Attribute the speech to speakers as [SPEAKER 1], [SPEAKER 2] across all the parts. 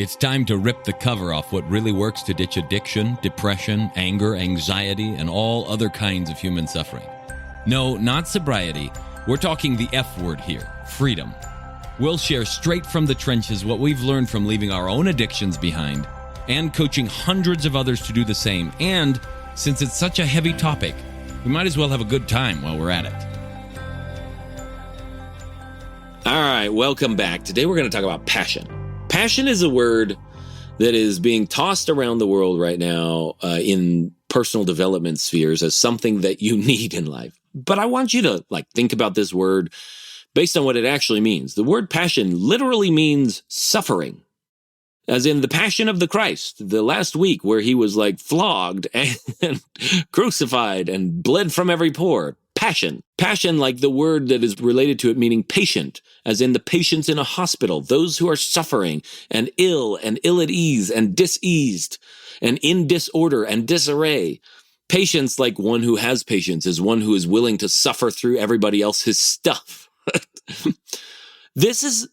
[SPEAKER 1] It's time to rip the cover off what really works to ditch addiction, depression, anger, anxiety, and all other kinds of human suffering. No, not sobriety. We're talking the F word here, freedom. We'll share straight from the trenches what we've learned from leaving our own addictions behind and coaching hundreds of others to do the same. And since it's such a heavy topic, we might as well have a good time while we're at it.
[SPEAKER 2] All right, welcome back. Today we're going to talk about passion. Passion is a word that is being tossed around the world right now in personal development spheres as something that you need in life. But I want you to think about this word based on what it actually means. The word passion literally means suffering, as in the Passion of the Christ, the last week where he was flogged and crucified and bled from every pore. Passion. Passion, like the word that is related to it, meaning patient, as in the patients in a hospital, those who are suffering and ill at ease and diseased and in disorder and disarray. Patience, like one who has patience, is one who is willing to suffer through everybody else's stuff. This is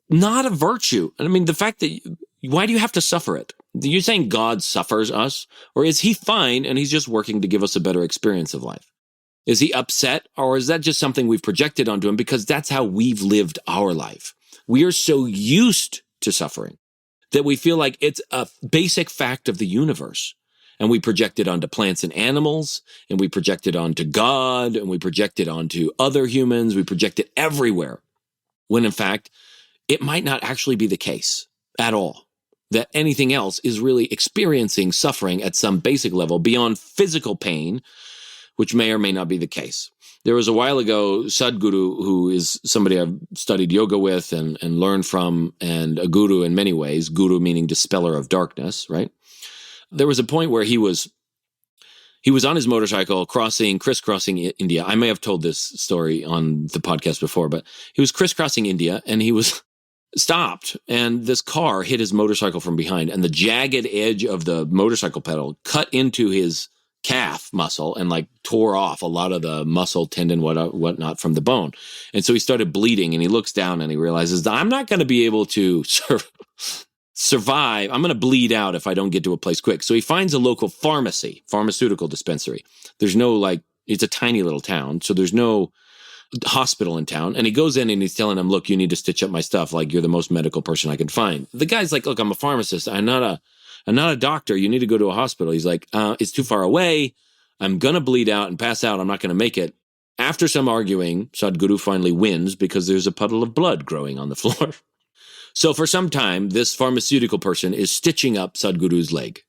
[SPEAKER 2] not a virtue. I mean, the fact that, why do you have to suffer it? You're saying God suffers us, or is he fine and he's just working to give us a better experience of life? Is he upset, or is that just something we've projected onto him because that's how we've lived our life? We are so used to suffering that we feel like it's a basic fact of the universe. And we project it onto plants and animals, and we project it onto God, and we project it onto other humans. We project it everywhere, when in fact, it might not actually be the case at all. That anything else is really experiencing suffering at some basic level beyond physical pain, which may or may not be the case. There was a while ago, Sadhguru, who is somebody I've studied yoga with and learned from, and a guru in many ways, guru meaning dispeller of darkness, right? There was a point where he was on his motorcycle crisscrossing India. I may have told this story on the podcast before, but he was crisscrossing India and he was stopped, and this car hit his motorcycle from behind, and the jagged edge of the motorcycle pedal cut into his calf muscle and tore off a lot of the muscle, tendon, whatnot from the bone. And so he started bleeding, and he looks down and he realizes that I'm not going to be able to survive. I'm going to bleed out if I don't get to a place quick. So he finds a local pharmaceutical dispensary. There's no it's a tiny little town, so there's no hospital in town. And he goes in and he's telling him, look, you need to stitch up my stuff. You're the most medical person I can find. The guy's like, look, I'm a pharmacist. I'm not a doctor. You need to go to a hospital. He's like, it's too far away. I'm going to bleed out and pass out. I'm not going to make it. After some arguing, Sadhguru finally wins because there's a puddle of blood growing on the floor. So for some time, this pharmaceutical person is stitching up Sadhguru's leg.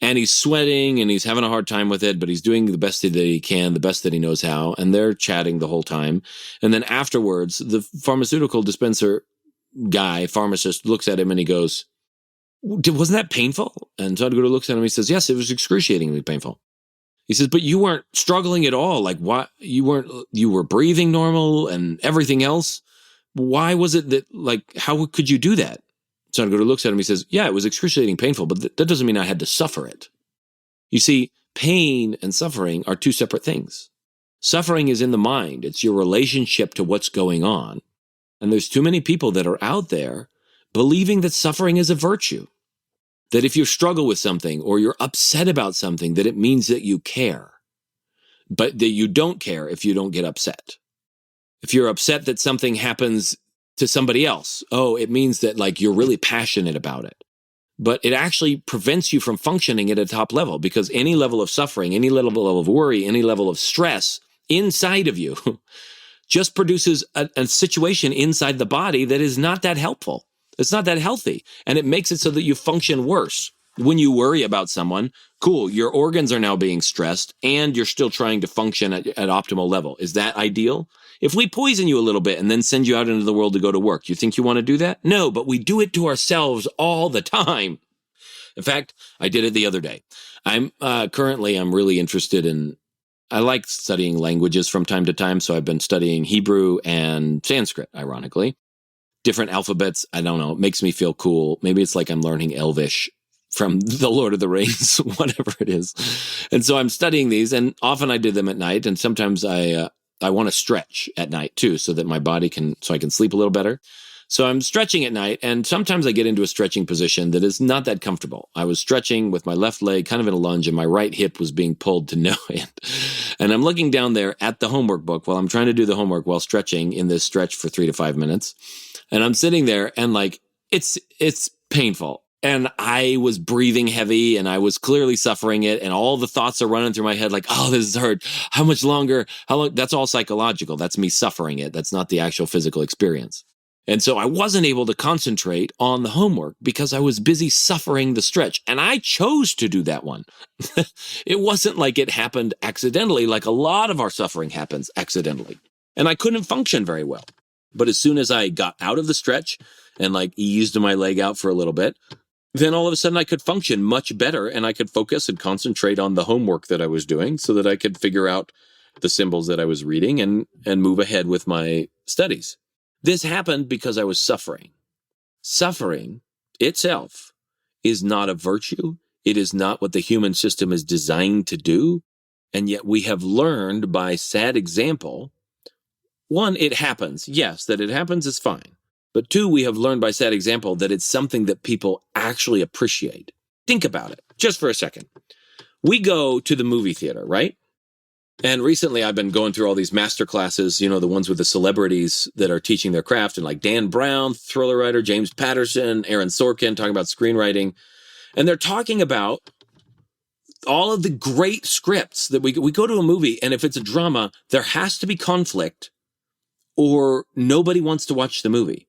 [SPEAKER 2] And he's sweating and he's having a hard time with it, but he's doing the best that he can, the best that he knows how. And they're chatting the whole time. And then afterwards, the pharmaceutical dispenser guy, pharmacist, looks at him and he goes, wasn't that painful? And Sadhguru looks at him and he says, yes, it was excruciatingly painful. He says, but you weren't struggling at all. Why? You were breathing normal and everything else. Why was it that, how could you do that? Sadhguru looks at him, he says, yeah, it was excruciating painful, but that doesn't mean I had to suffer it. You see, pain and suffering are two separate things. Suffering is in the mind. It's your relationship to what's going on. And there's too many people that are out there believing that suffering is a virtue. That if you struggle with something or you're upset about something, that it means that you care. But that you don't care if you don't get upset. If you're upset that something happens to somebody else, it means that you're really passionate about it. But it actually prevents you from functioning at a top level, because any level of suffering, any level of worry, any level of stress inside of you just produces a situation inside the body that is not that helpful. It's not that healthy. And it makes it so that you function worse. When you worry about someone, cool, your organs are now being stressed and you're still trying to function at optimal level. Is that ideal? If we poison you a little bit and then send you out into the world to go to work, you think you want to do that? No, but we do it to ourselves all the time. In fact, I did it the other day. I'm really interested I like studying languages from time to time. So I've been studying Hebrew and Sanskrit, ironically. Different alphabets, I don't know, it makes me feel cool. Maybe it's like I'm learning Elvish from The Lord of the Rings, whatever it is. And so I'm studying these, and often I do them at night, and sometimes I want to stretch at night too, so that my body so I can sleep a little better. So I'm stretching at night, and sometimes I get into a stretching position that is not that comfortable. I was stretching with my left leg kind of in a lunge, and my right hip was being pulled to no end. And I'm looking down there at the homework book while I'm trying to do the homework while stretching in this stretch for 3 to 5 minutes. And I'm sitting there, and like, it's painful. And I was breathing heavy, and I was clearly suffering it. And all the thoughts are running through my head like, oh, this is hard. How much longer? How long? That's all psychological. That's me suffering it. That's not the actual physical experience. And so I wasn't able to concentrate on the homework because I was busy suffering the stretch. And I chose to do that one. It wasn't like it happened accidentally, like a lot of our suffering happens accidentally. And I couldn't function very well. But as soon as I got out of the stretch and like eased my leg out for a little bit, then all of a sudden I could function much better, and I could focus and concentrate on the homework that I was doing so that I could figure out the symbols that I was reading and move ahead with my studies. This happened because I was suffering. Suffering itself is not a virtue. It is not what the human system is designed to do. And yet we have learned by sad example, one, it happens. Yes, that it happens is fine. But two, we have learned by sad example that it's something that people actually appreciate. Think about it just for a second. We go to the movie theater, right? And recently I've been going through all these master classes, you know, the ones with the celebrities that are teaching their craft, and like Dan Brown, thriller writer, James Patterson, Aaron Sorkin, talking about screenwriting. And they're talking about all of the great scripts that we go to a movie, and if it's a drama, there has to be conflict or nobody wants to watch the movie.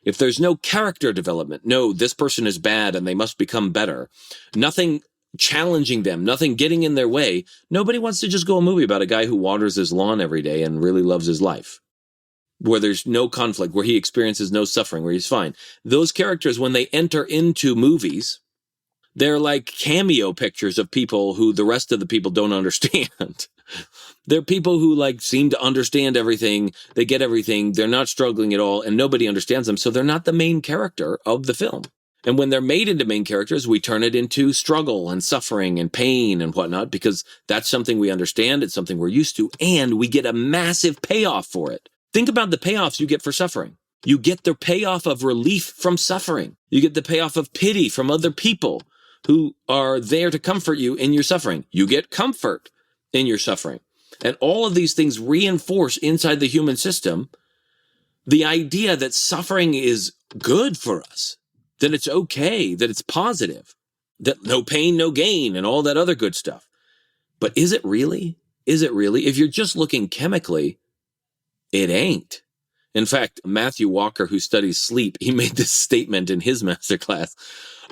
[SPEAKER 2] If there's no character development, no, this person is bad and they must become better, nothing challenging them, nothing getting in their way, nobody wants to just go a movie about a guy who waters his lawn every day and really loves his life, where there's no conflict, where he experiences no suffering, where he's fine. Those characters, when they enter into movies, they're like cameo pictures of people who the rest of the people don't understand. They're people who like seem to understand everything. They get everything. They're not struggling at all, and nobody understands them. So they're not the main character of the film. And when they're made into main characters, we turn it into struggle and suffering and pain and whatnot, because that's something we understand. It's something we're used to, and we get a massive payoff for it. Think about the payoffs you get for suffering. You get the payoff of relief from suffering. You get the payoff of pity from other people who are there to comfort you in your suffering. You get comfort in your suffering. And all of these things reinforce inside the human system the idea that suffering is good for us, that it's okay, that it's positive, that no pain, no gain, and all that other good stuff. But is it really? Is it really? If you're just looking chemically, it ain't. In fact, Matthew Walker, who studies sleep, he made this statement in his masterclass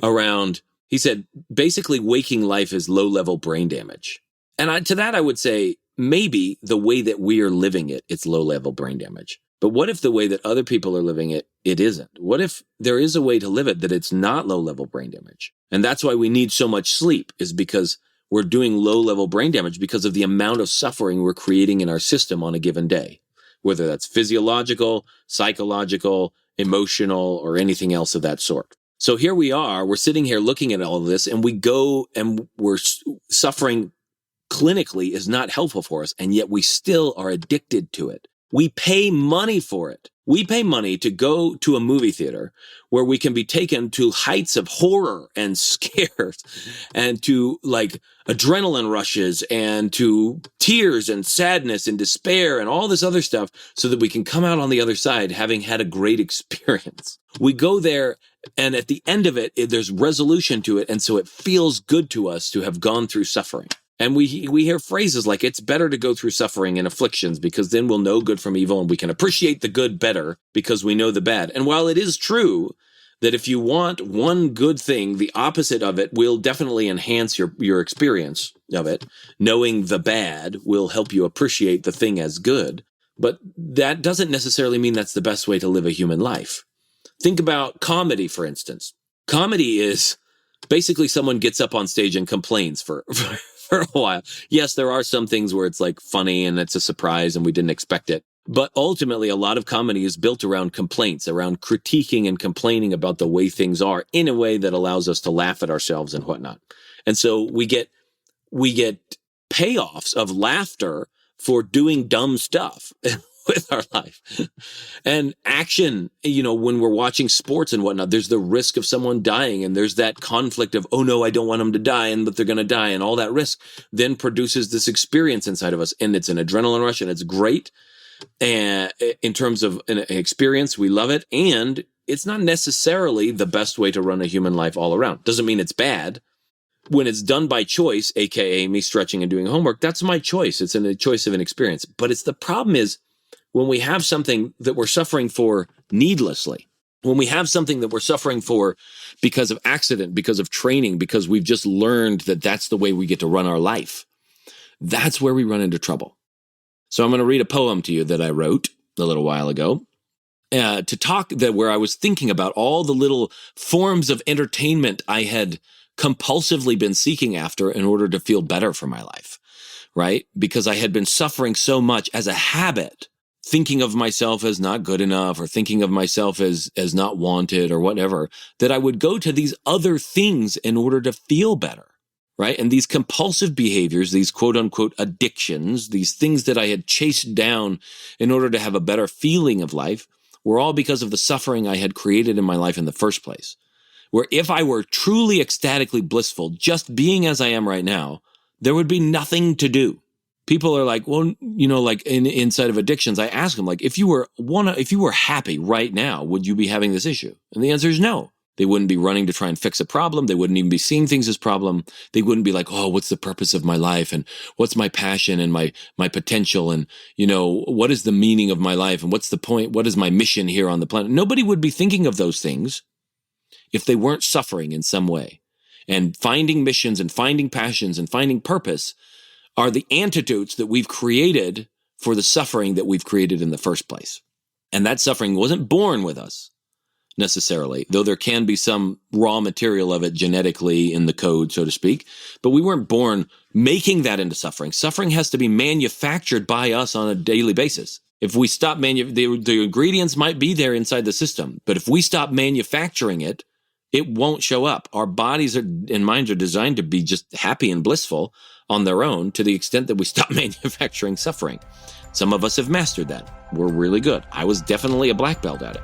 [SPEAKER 2] around, he said, basically waking life is low-level brain damage. And to that I would say, maybe the way that we are living it, it's low-level brain damage. But what if the way that other people are living it, it isn't? What if there is a way to live it that it's not low-level brain damage? And that's why we need so much sleep, is because we're doing low-level brain damage because of the amount of suffering we're creating in our system on a given day, whether that's physiological, psychological, emotional, or anything else of that sort. So here we are, we're sitting here looking at all of this, and we go and we're suffering clinically is not helpful for us, and yet we still are addicted to it. We pay money for it. We pay money to go to a movie theater where we can be taken to heights of horror and scares and to like adrenaline rushes and to tears and sadness and despair and all this other stuff so that we can come out on the other side having had a great experience. We go there, and at the end of it, there's resolution to it, and so it feels good to us to have gone through suffering. And we hear phrases like, it's better to go through suffering and afflictions because then we'll know good from evil and we can appreciate the good better because we know the bad. And while it is true that if you want one good thing, the opposite of it will definitely enhance your experience of it. Knowing the bad will help you appreciate the thing as good. But that doesn't necessarily mean that's the best way to live a human life. Think about comedy, for instance. Comedy is basically someone gets up on stage and complains for a while. Yes, there are some things where it's like funny and it's a surprise and we didn't expect it. But ultimately, a lot of comedy is built around complaints, around critiquing and complaining about the way things are in a way that allows us to laugh at ourselves and whatnot. And so we get payoffs of laughter for doing dumb stuff. with our life. And action, when we're watching sports and whatnot, there's the risk of someone dying, and there's that conflict of, oh no, I don't want them to die, but they're going to die, and all that risk then produces this experience inside of us, and it's an adrenaline rush, and it's great. And in terms of an experience, we love it, and it's not necessarily the best way to run a human life all around. Doesn't mean it's bad. When it's done by choice, aka me stretching and doing homework, that's my choice. It's a choice of an experience. But the problem is when we have something that we're suffering for needlessly, when we have something that we're suffering for because of accident, because of training, because we've just learned that that's the way we get to run our life, that's where we run into trouble. So I'm going to read a poem to you that I wrote a little while ago. Where I was thinking about all the little forms of entertainment I had compulsively been seeking after in order to feel better for my life, right? Because I had been suffering so much as a habit, thinking of myself as not good enough or thinking of myself as not wanted or whatever, that I would go to these other things in order to feel better, right? And these compulsive behaviors, these quote unquote addictions, these things that I had chased down in order to have a better feeling of life were all because of the suffering I had created in my life in the first place. Where if I were truly ecstatically blissful, just being as I am right now, there would be nothing to do. People are like, well, like inside of addictions, I ask them, like, if you were happy right now, would you be having this issue? And the answer is no. They wouldn't be running to try and fix a problem. They wouldn't even be seeing things as problem. They wouldn't be like, oh, what's the purpose of my life? And what's my passion and my potential? And, what is the meaning of my life? And what's the point? What is my mission here on the planet? Nobody would be thinking of those things if they weren't suffering in some way. And finding missions and finding passions and finding purpose are the antidotes that we've created for the suffering that we've created in the first place. And that suffering wasn't born with us necessarily, though there can be some raw material of it genetically in the code, so to speak. But we weren't born making that into suffering. Suffering has to be manufactured by us on a daily basis. If we stop the ingredients might be there inside the system, but if we stop manufacturing it, it won't show up. Our bodies and minds are designed to be just happy and blissful on their own to the extent that we stop manufacturing suffering. Some of us have mastered that. We're really good. I was definitely a black belt at it.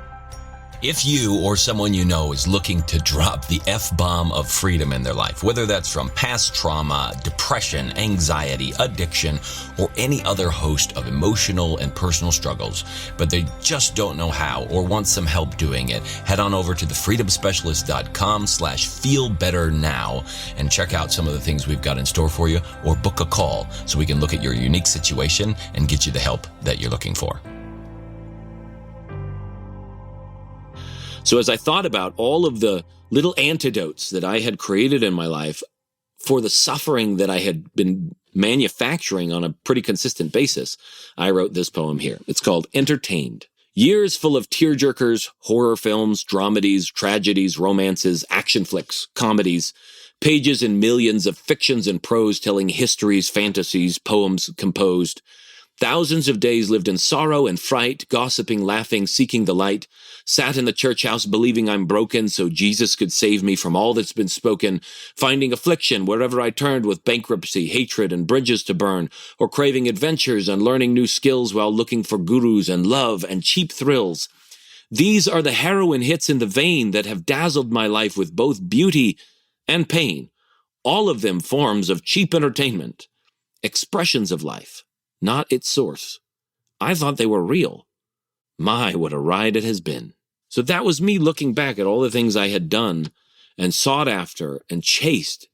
[SPEAKER 1] If you or someone you know is looking to drop the F-bomb of freedom in their life, whether that's from past trauma, depression, anxiety, addiction, or any other host of emotional and personal struggles, but they just don't know how or want some help doing it, head on over to thefreedomspecialist.com/feelbetternow and check out some of the things we've got in store for you, or book a call so we can look at your unique situation and get you the help that you're looking for.
[SPEAKER 2] So as I thought about all of the little antidotes that I had created in my life for the suffering that I had been manufacturing on a pretty consistent basis, I wrote this poem here. It's called Entertained. Years full of tearjerkers, horror films, dramedies, tragedies, romances, action flicks, comedies, pages and millions of fictions and prose telling histories, fantasies, poems composed. Thousands of days lived in sorrow and fright, gossiping, laughing, seeking the light. Sat in the church house believing I'm broken so Jesus could save me from all that's been spoken. Finding affliction wherever I turned with bankruptcy, hatred, and bridges to burn. Or craving adventures and learning new skills while looking for gurus and love and cheap thrills. These are the heroin hits in the vein that have dazzled my life with both beauty and pain. All of them forms of cheap entertainment. Expressions of life. Not its source. I thought they were real. My, what a ride it has been. So that was me looking back at all the things I had done and sought after and chased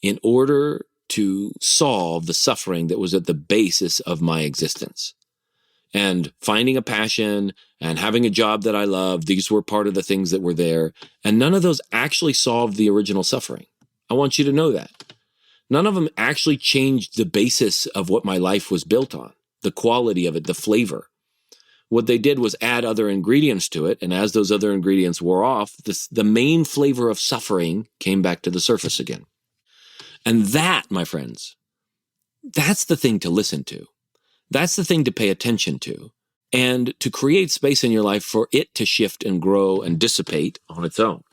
[SPEAKER 2] in order to solve the suffering that was at the basis of my existence. And finding a passion and having a job that I loved, these were part of the things that were there. And none of those actually solved the original suffering. I want you to know that. None of them actually changed the basis of what my life was built on, the quality of it, the flavor. What they did was add other ingredients to it, and as those other ingredients wore off, the main flavor of suffering came back to the surface again. And that, my friends, that's the thing to listen to. That's the thing to pay attention to, and to create space in your life for it to shift and grow and dissipate on its own.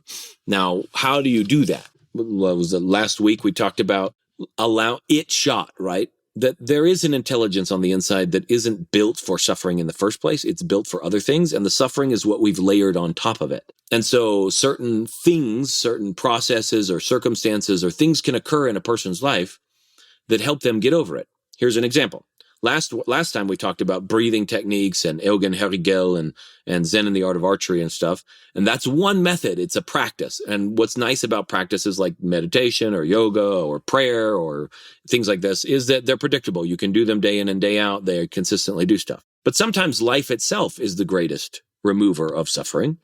[SPEAKER 2] Now, how do you do that? Well, was it last week we talked about allow it shot, right? that there is an intelligence on the inside that isn't built for suffering in the first place. It's built for other things, and the suffering is what we've layered on top of it. And so certain things, certain processes or circumstances or things can occur in a person's life that help them get over it. Here's an example. Last time we talked about breathing techniques and Eugen Herigel and Zen and the Art of Archery and stuff. And that's one method. It's a practice. And what's nice about practices like meditation or yoga or prayer or things like this is that they're predictable. You can do them day in and day out. They consistently do stuff. But sometimes life itself is the greatest remover of suffering.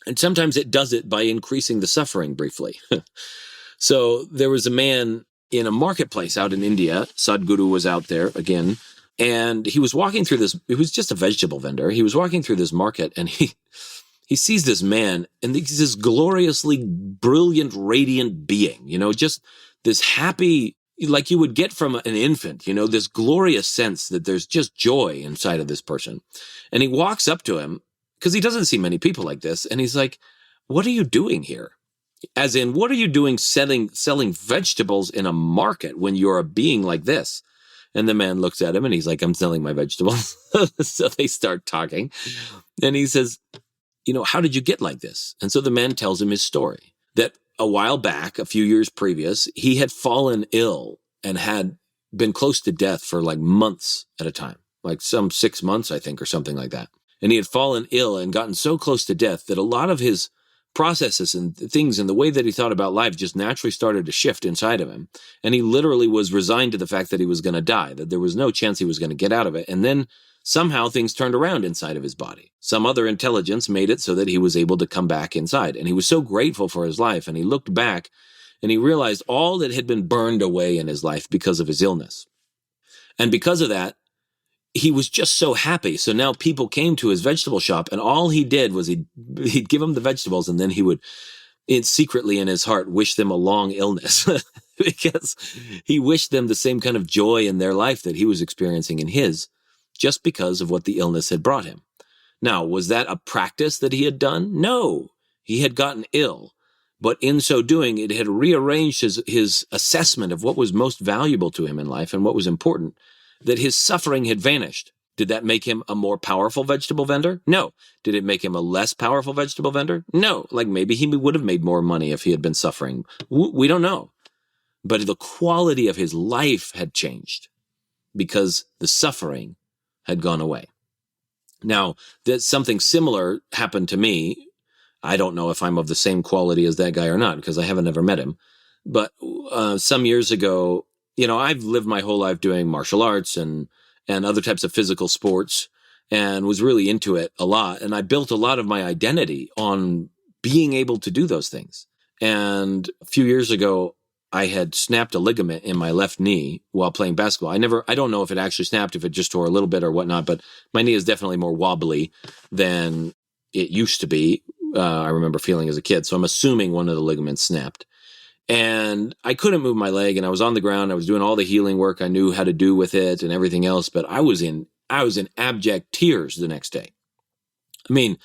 [SPEAKER 2] And sometimes it does it by increasing the suffering briefly. So there was a man in a marketplace out in India. Sadhguru was out there again, and he was walking through this. It was just a vegetable vendor. He was walking through this market, and he sees this man, and he's this gloriously brilliant, radiant being, just this happy, like you would get from an infant, this glorious sense that there's just joy inside of this person. And he walks up to him because he doesn't see many people like this. And he's like, "What are you doing here?" As in, what are you doing selling vegetables in a market when you're a being like this? And the man looks at him and he's like, "I'm selling my vegetables." So they start talking. And he says, "How did you get like this?" And so the man tells him his story, that a while back, a few years previous, he had fallen ill and had been close to death for like months at a time, like some 6 months, I think, or something like that. And he had fallen ill and gotten so close to death that a lot of his processes and things and the way that he thought about life just naturally started to shift inside of him. And he literally was resigned to the fact that he was going to die, that there was no chance he was going to get out of it. And then somehow things turned around inside of his body. Some other intelligence made it so that he was able to come back inside. And he was so grateful for his life. And he looked back and he realized all that had been burned away in his life because of his illness. And because of that, he was just so happy. So now people came to his vegetable shop, and all he did was he'd give them the vegetables, and then he would secretly in his heart wish them a long illness because he wished them the same kind of joy in their life that he was experiencing in his, just because of what the illness had brought him. Now, was that a practice that he had done? No, he had gotten ill. But in so doing, it had rearranged his assessment of what was most valuable to him in life and what was important, that his suffering had vanished. Did that make him a more powerful vegetable vendor? No. Did it make him a less powerful vegetable vendor? No. Like maybe he would have made more money if he had been suffering. We don't know. But the quality of his life had changed because the suffering had gone away. Now, that something similar happened to me. I don't know if I'm of the same quality as that guy or not because I haven't ever met him. But some years ago, I've lived my whole life doing martial arts and other types of physical sports and was really into it a lot. And I built a lot of my identity on being able to do those things. And a few years ago, I had snapped a ligament in my left knee while playing basketball. I don't know if it actually snapped, if it just tore a little bit or whatnot, but my knee is definitely more wobbly than it used to be. I remember feeling as a kid. So I'm assuming one of the ligaments snapped. And I couldn't move my leg, and I was on the ground. I was doing all the healing work I knew how to do with it and everything else, but I was in abject tears the next day. I mean,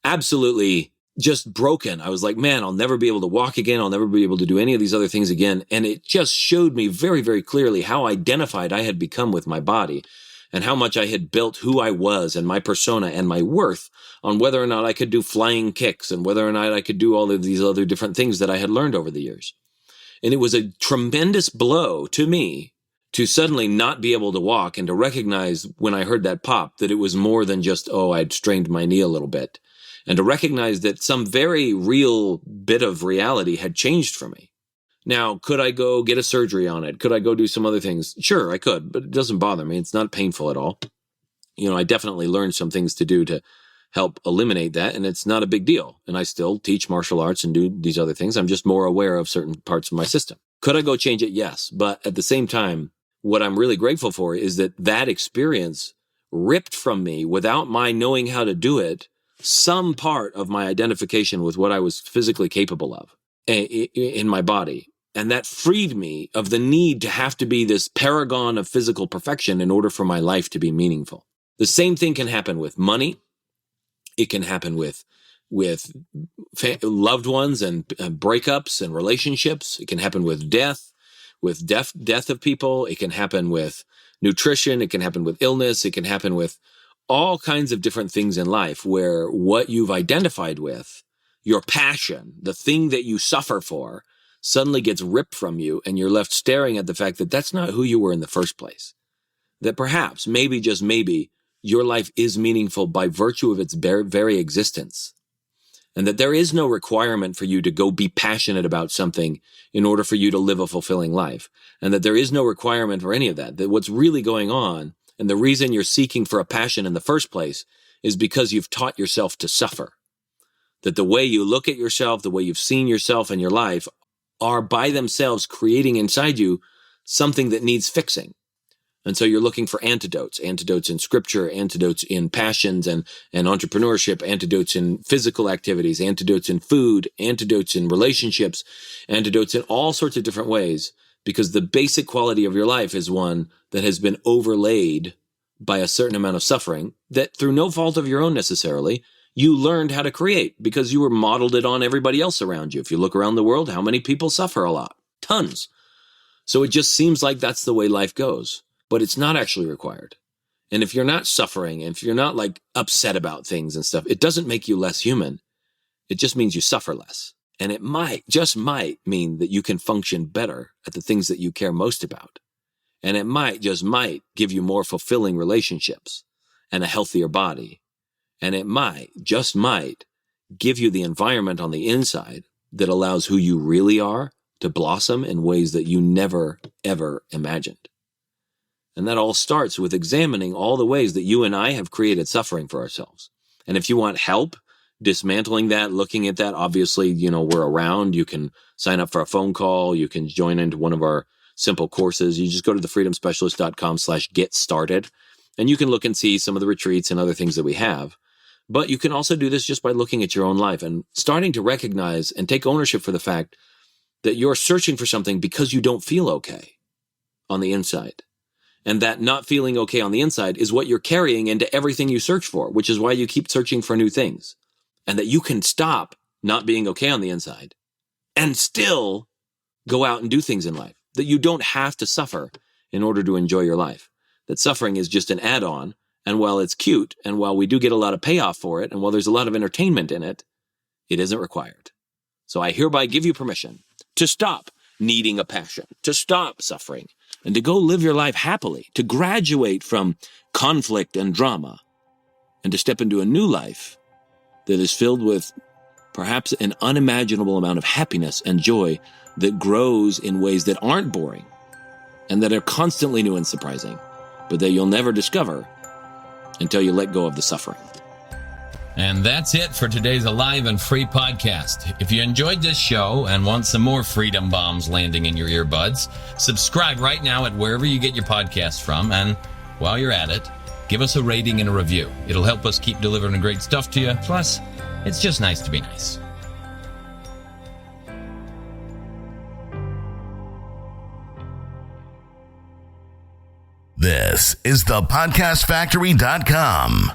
[SPEAKER 2] absolutely just broken. I was like, man, I'll never be able to walk again. I'll never be able to do any of these other things again. And it just showed me very, very clearly how identified I had become with my body and how much I had built who I was and my persona and my worth on whether or not I could do flying kicks and whether or not I could do all of these other different things that I had learned over the years. And it was a tremendous blow to me to suddenly not be able to walk and to recognize when I heard that pop that it was more than just, I'd strained my knee a little bit. And to recognize that some very real bit of reality had changed for me. Now, could I go get a surgery on it? Could I go do some other things? Sure, I could, but it doesn't bother me. It's not painful at all. I definitely learned some things to do to help eliminate that, and it's not a big deal. And I still teach martial arts and do these other things. I'm just more aware of certain parts of my system. Could I go change it? Yes. But at the same time, what I'm really grateful for is that experience ripped from me, without my knowing how to do it, some part of my identification with what I was physically capable of in my body. And that freed me of the need to have to be this paragon of physical perfection in order for my life to be meaningful. The same thing can happen with money. It can happen with loved ones and breakups and relationships. It can happen with death, with death of people. It can happen with nutrition. It can happen with illness. It can happen with all kinds of different things in life where what you've identified with, your passion, the thing that you suffer for, suddenly gets ripped from you, and you're left staring at the fact that that's not who you were in the first place. That perhaps, maybe, just maybe, your life is meaningful by virtue of its very existence. And that there is no requirement for you to go be passionate about something in order for you to live a fulfilling life. And that there is no requirement for any of that. That what's really going on, and the reason you're seeking for a passion in the first place, is because you've taught yourself to suffer. That the way you look at yourself, the way you've seen yourself and your life, are by themselves creating inside you something that needs fixing. And so you're looking for antidotes in scripture, antidotes in passions and entrepreneurship, antidotes in physical activities, antidotes in food, antidotes in relationships, antidotes in all sorts of different ways, because the basic quality of your life is one that has been overlaid by a certain amount of suffering that, through no fault of your own necessarily, you learned how to create because you were modeled it on everybody else around you. If you look around the world, how many people suffer a lot? Tons. So it just seems like that's the way life goes, but it's not actually required. And if you're not suffering, and if you're not like upset about things and stuff, it doesn't make you less human. It just means you suffer less. And it just might mean that you can function better at the things that you care most about. And it just might give you more fulfilling relationships and a healthier body. And it just might give you the environment on the inside that allows who you really are to blossom in ways that you never, ever imagined. And that all starts with examining all the ways that you and I have created suffering for ourselves. And if you want help dismantling that, looking at that, obviously, we're around. You can sign up for a phone call. You can join into one of our simple courses. You just go to thefreedomspecialist.com/get started, and you can look and see some of the retreats and other things that we have. But you can also do this just by looking at your own life and starting to recognize and take ownership for the fact that you're searching for something because you don't feel okay on the inside. And that not feeling okay on the inside is what you're carrying into everything you search for, which is why you keep searching for new things. And that you can stop not being okay on the inside and still go out and do things in life. That you don't have to suffer in order to enjoy your life. That suffering is just an add-on. And while it's cute, and while we do get a lot of payoff for it, and while there's a lot of entertainment in it, it isn't required. So I hereby give you permission to stop needing a passion, to stop suffering, and to go live your life happily, to graduate from conflict and drama, and to step into a new life that is filled with perhaps an unimaginable amount of happiness and joy that grows in ways that aren't boring and that are constantly new and surprising, but that you'll never discover until you let go of the suffering.
[SPEAKER 1] And that's it for today's Alive and Free podcast. If you enjoyed this show and want some more freedom bombs landing in your earbuds, subscribe right now at wherever you get your podcasts from. And while you're at it, give us a rating and a review. It'll help us keep delivering great stuff to you. Plus, it's just nice to be nice.
[SPEAKER 3] This is thepodcastfactory.com.